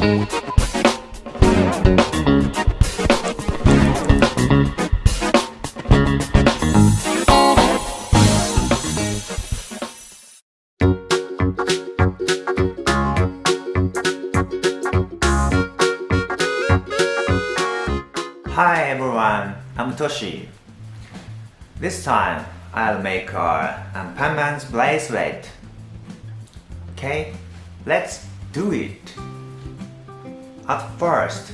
Hi everyone, I'm TOSHI. This time I'll make a Anpanman's bracelet. Okay, let's do it. At first,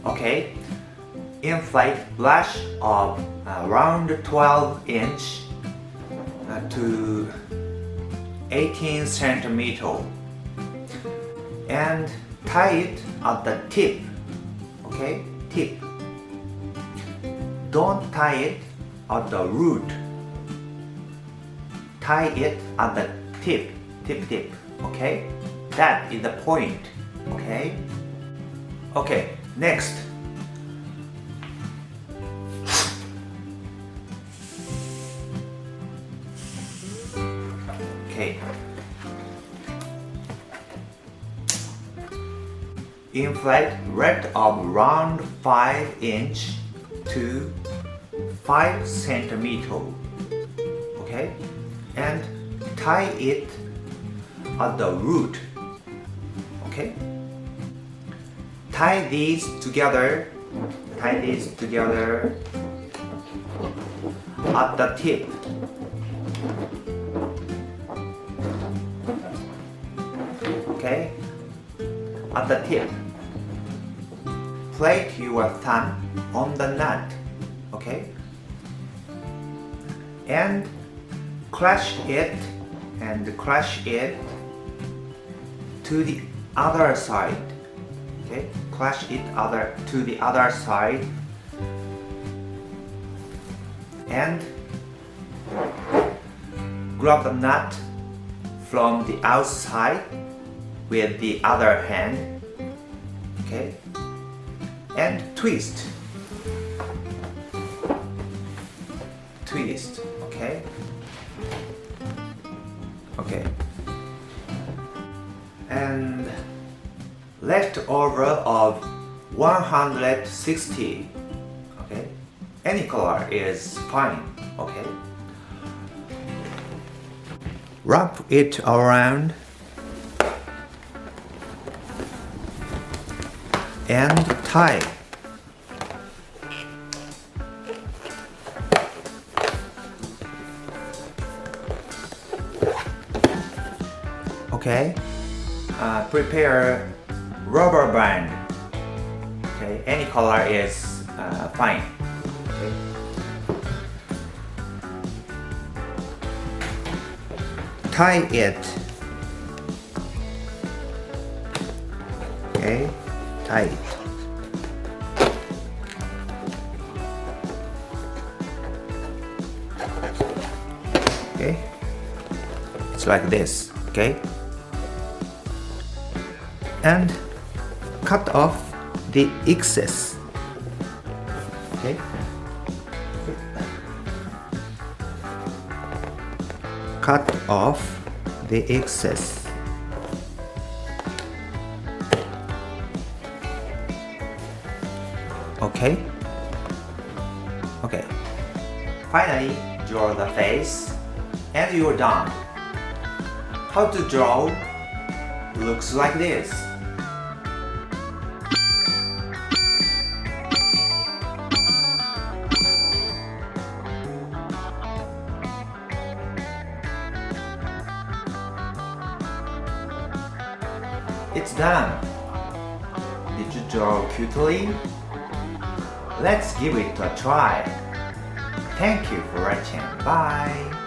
okay, inflate brush of around 12" to 18 centimeter and tie it at the tip. Okay, tip. Don't tie it at the root. Tie it at the tip. Okay, that is the point. Okay, next. Okay. Inflate red of around 5" to 5 centimeter. Okay, and tie it at the root. Okay, tie these together at the tip. Okay, at the tip. Place your thumb on the nut. Okay, and crush it to the other side. Okay, crush it to the other side and grab the nut from the outside with the other hand. Okay, and twist. Okay, and leftover of 160. Okay, any color is fine. Okay, wrap it around and tie. Okay, prepare rubber band. Okay, any color is fine. Okay, tie it. Okay, tie it. Okay, it's like this. Okay, and cut off the excess. Okay, cut off the excess. Okay, finally draw the face and you're done. How to draw looks like this. It's done. Did you draw cutely? Let's give it a try. Thank you for watching. Bye.